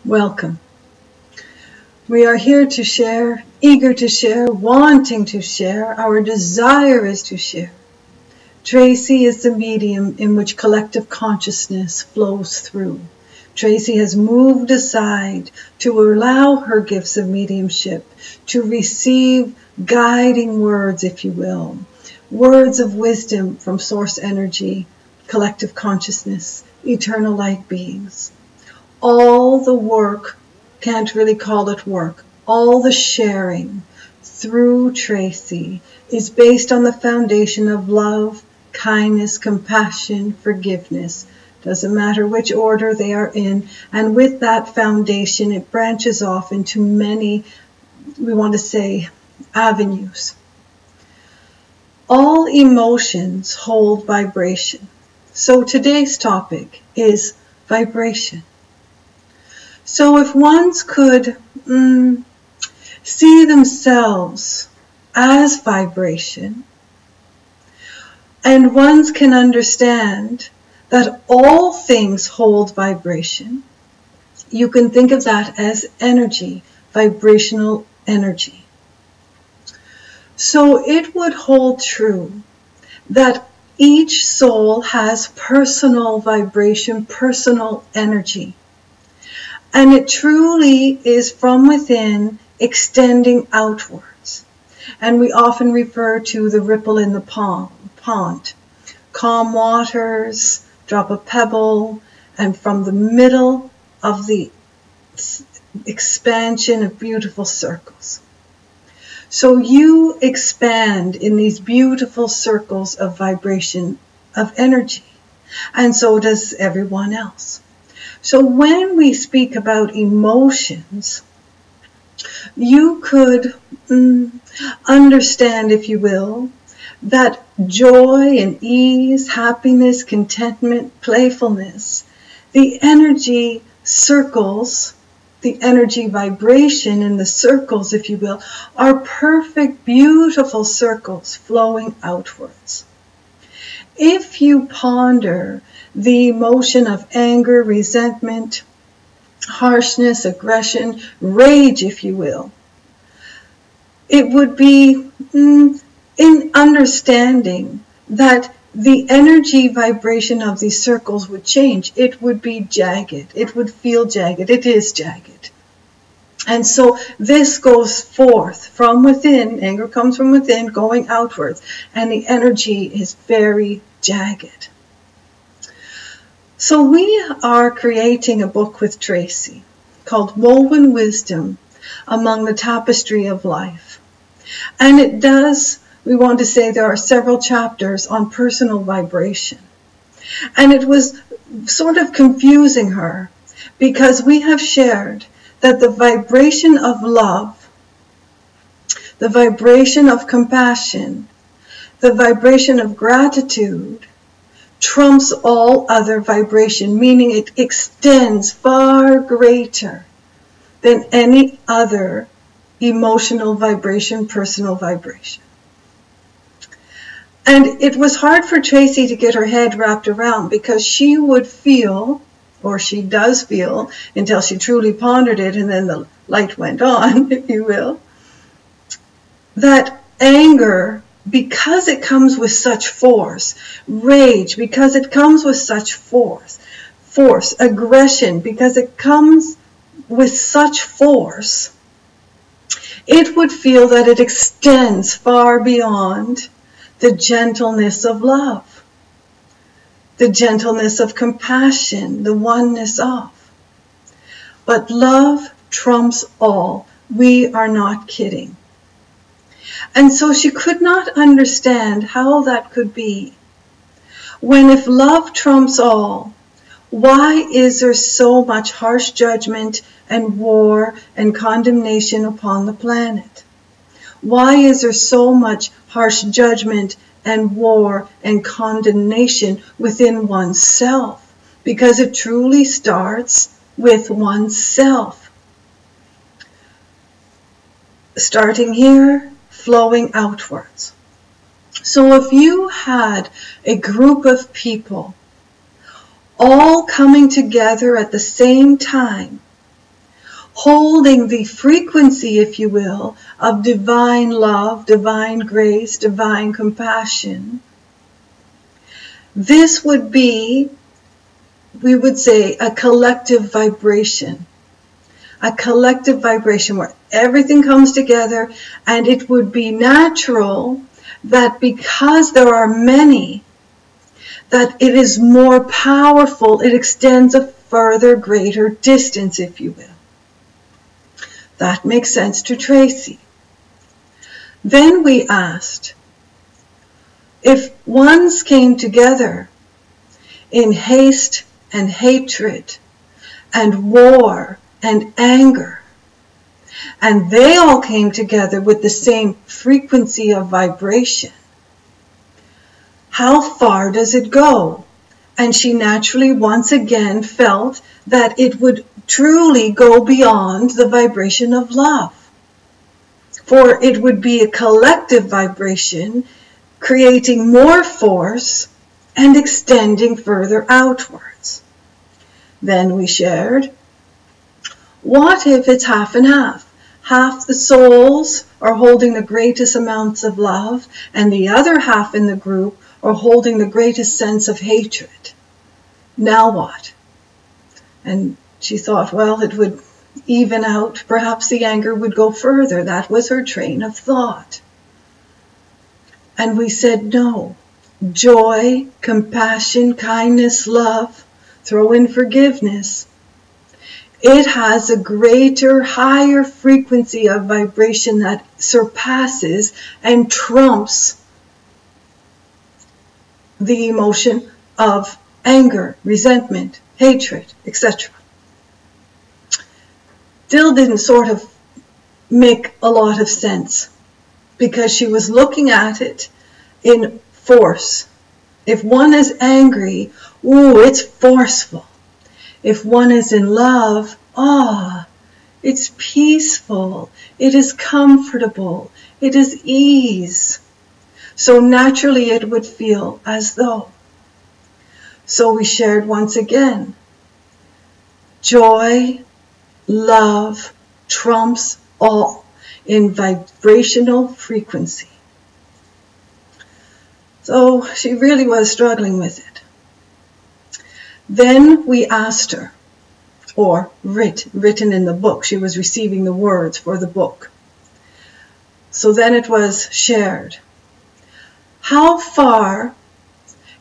Welcome. We are here to share, eager to share, wanting to share. Our desire is to share. Tracy is the medium in which collective consciousness flows through. Tracy has moved aside to allow her gifts of mediumship to receive guiding words, if you will, words of wisdom from source energy, collective consciousness, eternal light beings. All the work, can't really call it work, all the sharing through Tracy is based on the foundation of love, kindness, compassion, forgiveness. Doesn't matter which order they are in. And with that foundation, it branches off into many, we want to say, avenues. All emotions hold vibration. So today's topic is vibration. So if ones could see themselves as vibration, and ones can understand that all things hold vibration, you can think of that as energy, vibrational energy. So it would hold true that each soul has personal vibration, personal energy. And it truly is from within, extending outwards. And we often refer to the ripple in the pond. Calm waters, drop a pebble, and from the middle of the expansion of beautiful circles. So you expand in these beautiful circles of vibration, of energy. And so does everyone else. So when we speak about emotions, you could understand, if you will, that joy and ease, happiness, contentment, playfulness, the energy circles, the energy vibration in the circles, if you will, are perfect, beautiful circles flowing outwards. If you ponder the emotion of anger, resentment, harshness, aggression, rage, if you will, it would be in understanding that the energy vibration of these circles would change. It would be jagged. It would feel jagged. It is jagged. And so this goes forth from within. Anger comes from within, going outwards. And the energy is very jagged. So we are creating a book with Tracy called Woven Wisdom Among the Tapestry of Life. And it does, we want to say there are several chapters on personal vibration. And it was sort of confusing her because we have shared that the vibration of love, the vibration of compassion, the vibration of gratitude trumps all other vibration, meaning it extends far greater than any other emotional vibration, personal vibration. And it was hard for Tracy to get her head wrapped around because she would feel, or she does feel, until she truly pondered it and then the light went on, if you will, that anger, because it comes with such force, rage, because it comes with such force, aggression, because it comes with such force, it would feel that it extends far beyond the gentleness of love, the gentleness of compassion, the oneness of. But love trumps all. We are not kidding. And so she could not understand how that could be. When if love trumps all, why is there so much harsh judgment and war and condemnation upon the planet? Why is there so much harsh judgment and war and condemnation within oneself? Because it truly starts with oneself. Starting here, flowing outwards. So if you had a group of people all coming together at the same time holding the frequency, if you will, of divine love, divine grace, divine compassion. This would be, we would say, a collective vibration. A collective vibration where everything comes together, and it would be natural that because there are many, that it is more powerful, it extends a further, greater distance, if you will. That makes sense to Tracy. Then we asked, if ones came together in haste and hatred and war and anger, and they all came together with the same frequency of vibration, how far does it go? And she naturally once again felt that it would truly go beyond the vibration of love. For it would be a collective vibration, creating more force and extending further outwards. Then we shared, what if it's half and half? Half the souls are holding the greatest amounts of love, and the other half in the group are holding the greatest sense of hatred. Now what? And she thought, well, it would even out. Perhaps the anger would go further. That was her train of thought. And we said, no. Joy, compassion, kindness, love, throw in forgiveness. It has a greater, higher frequency of vibration that surpasses and trumps the emotion of anger, resentment, hatred, etc. Still didn't sort of make a lot of sense because she was looking at it in force. If one is angry, ooh, it's forceful. If one is in love, it's peaceful, it is comfortable, it is ease. So naturally it would feel as though. So we shared once again, joy, love trumps all in vibrational frequency. So she really was struggling with it. Then we asked her, or written in the book, she was receiving the words for the book. So then it was shared. How far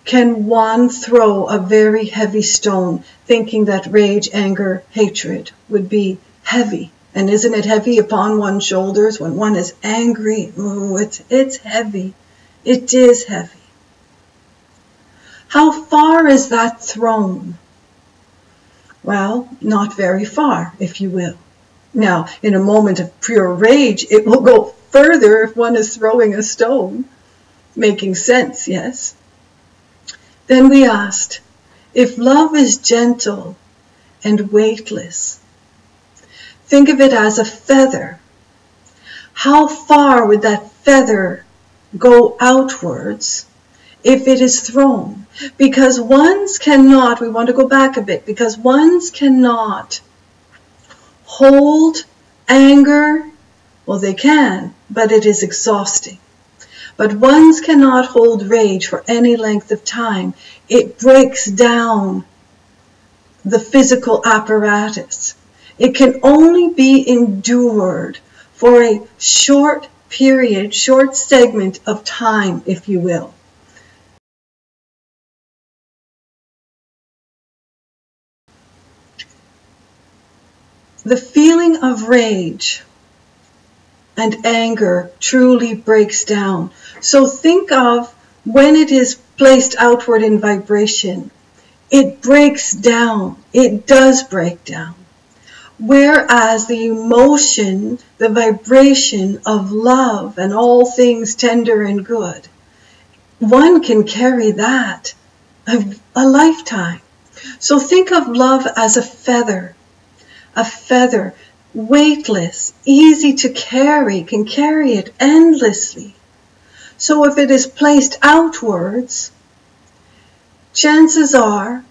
can one throw a very heavy stone, thinking that rage, anger, hatred would be heavy? And isn't it heavy upon one's shoulders when one is angry? Ooh, it's heavy. It is heavy. How far is that thrown? Well, not very far, if you will. Now, in a moment of pure rage, it will go further if one is throwing a stone. Making sense, yes? Then we asked, if love is gentle and weightless, think of it as a feather. How far would that feather go outwards if it is thrown? Because ones cannot, we want to go back a bit, because ones cannot hold anger. Well, they can, but it is exhausting. But ones cannot hold rage for any length of time. It breaks down the physical apparatus. It can only be endured for a short period, short segment of time, if you will. The feeling of rage and anger truly breaks down. So think of when it is placed outward in vibration, it breaks down. It does break down. Whereas the emotion, the vibration of love and all things tender and good, one can carry that a lifetime. So think of love as a feather, weightless, easy to carry, can carry it endlessly. So if it is placed outwards, chances are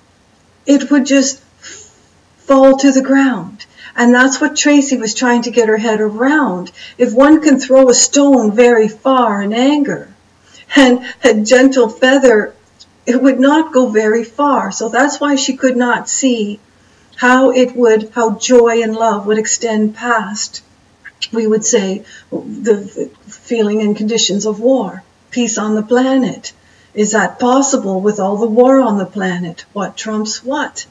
it would just fall to the ground. And that's what Tracy was trying to get her head around. If one can throw a stone very far in anger, and a gentle feather, it would not go very far. So that's why she could not see how joy and love would extend past, we would say, the feeling and conditions of war, peace on the planet. Is that possible with all the war on the planet? What trumps what?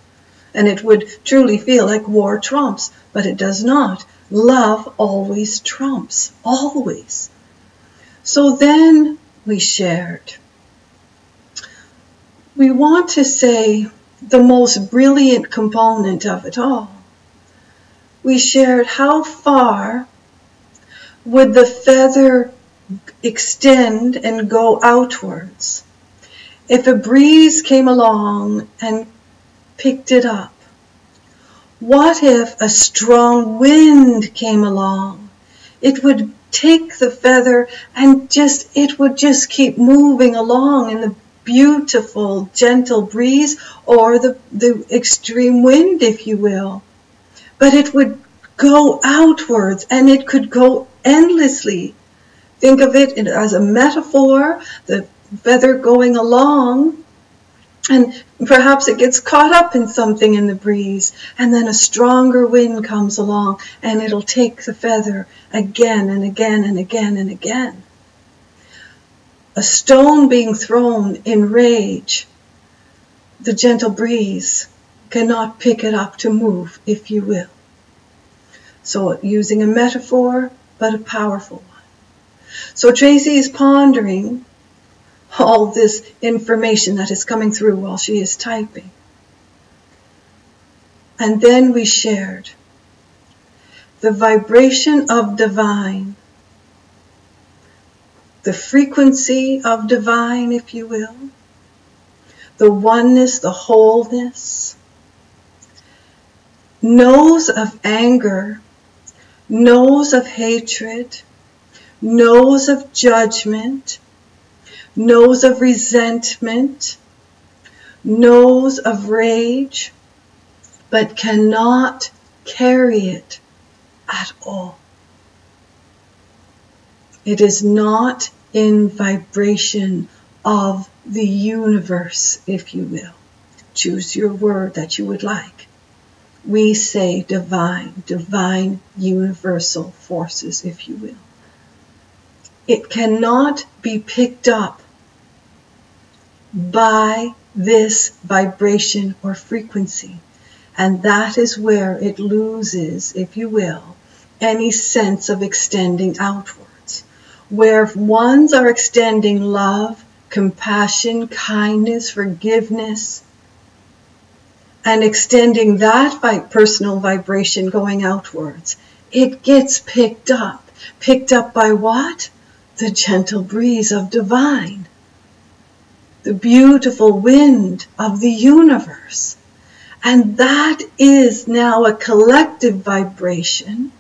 And it would truly feel like war trumps, but it does not. Love always trumps, always. So then we shared. We want to say the most brilliant component of it all. We shared how far would the feather extend and go outwards if a breeze came along and picked it up. What if a strong wind came along? It would take the feather and it would just keep moving along in the beautiful, gentle breeze or the extreme wind, if you will. But it would go outwards, and it could go endlessly. Think of it as a metaphor, the feather going along, and perhaps it gets caught up in something in the breeze, and then a stronger wind comes along, and it'll take the feather again and again and again and again. A stone being thrown in rage, the gentle breeze cannot pick it up to move, if you will. So using a metaphor, but a powerful one. So Tracy is pondering all this information that is coming through while she is typing. And then we shared the vibration of divine, the frequency of divine, if you will, the oneness, the wholeness, knows of anger, knows of hatred, knows of judgment, knows of resentment, knows of rage, but cannot carry it at all. It is not in vibration of the universe, if you will. Choose your word that you would like. We say divine, divine universal forces, if you will. It cannot be picked up by this vibration or frequency. And that is where it loses, if you will, any sense of extending outwards. Where ones are extending love, compassion, kindness, forgiveness, and extending that personal vibration going outwards, it gets picked up. Picked up by what? The gentle breeze of divine. The beautiful wind of the universe. And that is now a collective vibration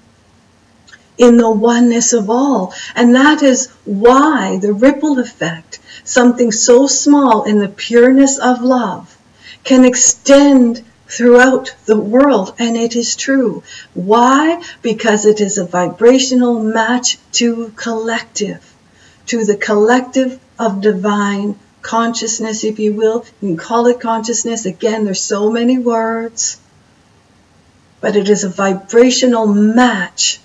in the oneness of all. And that is why the ripple effect, something so small in the pureness of love, can extend throughout the world. And it is true. Why? Because it is a vibrational match to collective, to the collective of divine consciousness, if you will. You can call it consciousness. Again, there's so many words. But it is a vibrational match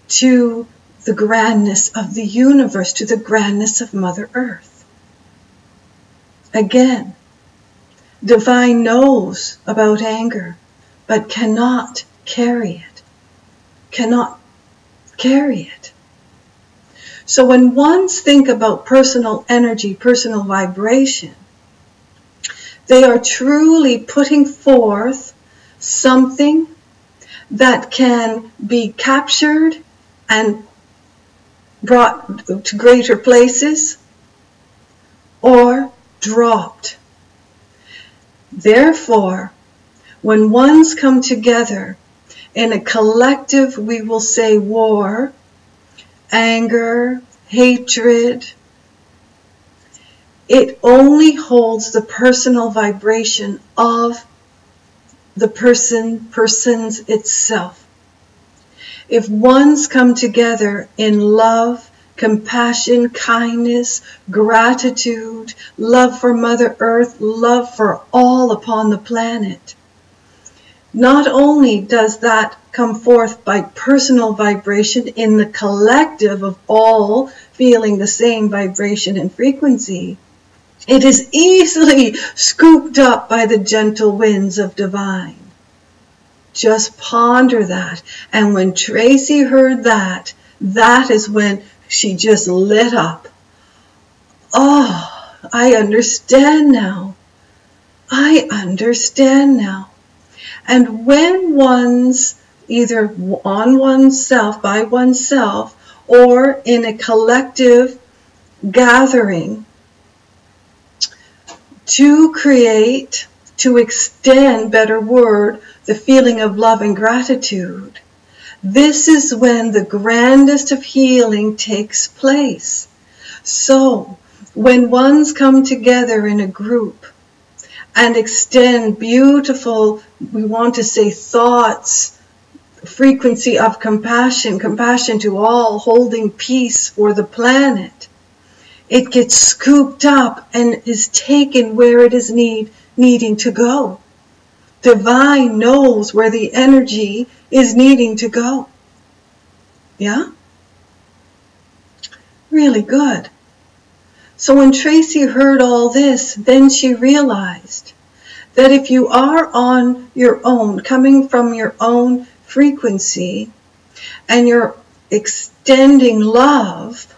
to the grandness of the universe, to the grandness of Mother Earth. Again, divine knows about anger, but cannot carry it. Cannot carry it. So when ones think about personal energy, personal vibration, they are truly putting forth something that can be captured and brought to greater places or dropped. Therefore, when ones come together in a collective, we will say war, anger, hatred, it only holds the personal vibration of the persons itself. If ones come together in love, compassion, kindness, gratitude, love for Mother Earth, love for all upon the planet, not only does that come forth by personal vibration in the collective of all feeling the same vibration and frequency, it is easily scooped up by the gentle winds of divine. Just ponder that. And when Tracy heard that, that is when she just lit up. Oh, I understand now. I understand now. And when one's either on oneself, by oneself, or in a collective gathering to create, to extend, better word, the feeling of love and gratitude, this is when the grandest of healing takes place. So, when ones come together in a group and extend beautiful, we want to say thoughts, frequency of compassion, compassion to all, holding peace for the planet, it gets scooped up and is taken where it is needing to go. Divine knows where the energy is needing to go. Yeah? Really good. So when Tracy heard all this, then she realized that if you are on your own, coming from your own frequency, and you're extending love,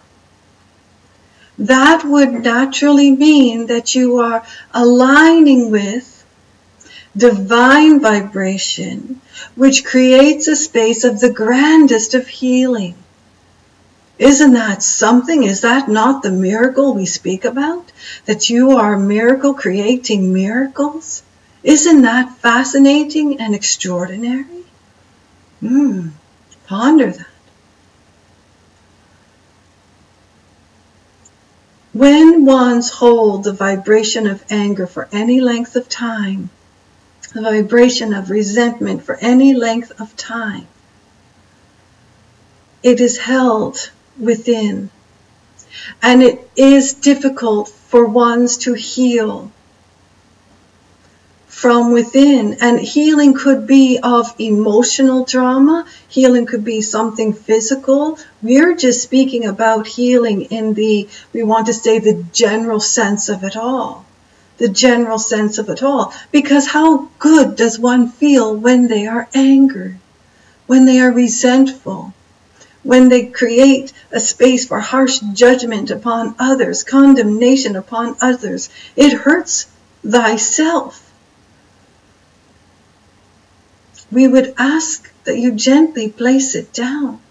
that would naturally mean that you are aligning with divine vibration, which creates a space of the grandest of healing. Isn't that something? Is that not the miracle we speak about? That you are a miracle creating miracles? Isn't that fascinating and extraordinary? Ponder that. When ones hold the vibration of anger for any length of time, the vibration of resentment for any length of time, it is held within. And it is difficult for ones to heal from within. And healing could be of emotional trauma. Healing could be something physical. We're just speaking about healing in the, we want to say, the general sense of it all. The general sense of it all. Because how good does one feel when they are angered, when they are resentful, when they create a space for harsh judgment upon others, condemnation upon others? It hurts thyself. We would ask that you gently place it down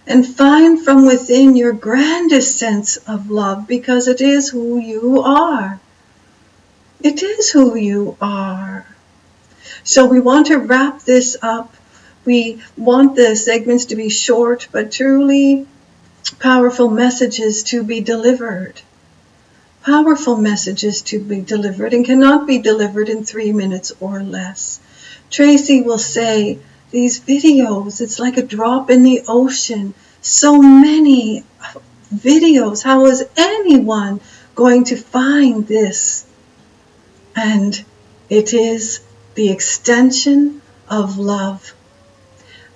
and find from within your grandest sense of love, because it is who you are. It is who you are. So we want to wrap this up. We want the segments to be short, but truly powerful messages to be delivered. Powerful messages to be delivered, and cannot be delivered in 3 minutes or less. Tracy will say, these videos, it's like a drop in the ocean. So many videos. How is anyone going to find this? And it is the extension of love.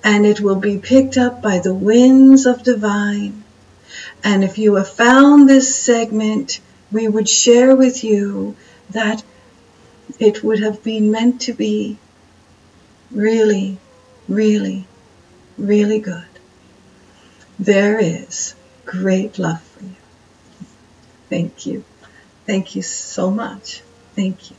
And it will be picked up by the winds of divine. And if you have found this segment, we would share with you that it would have been meant to be really, really, really good. There is great love for you. Thank you. Thank you so much. Thank you.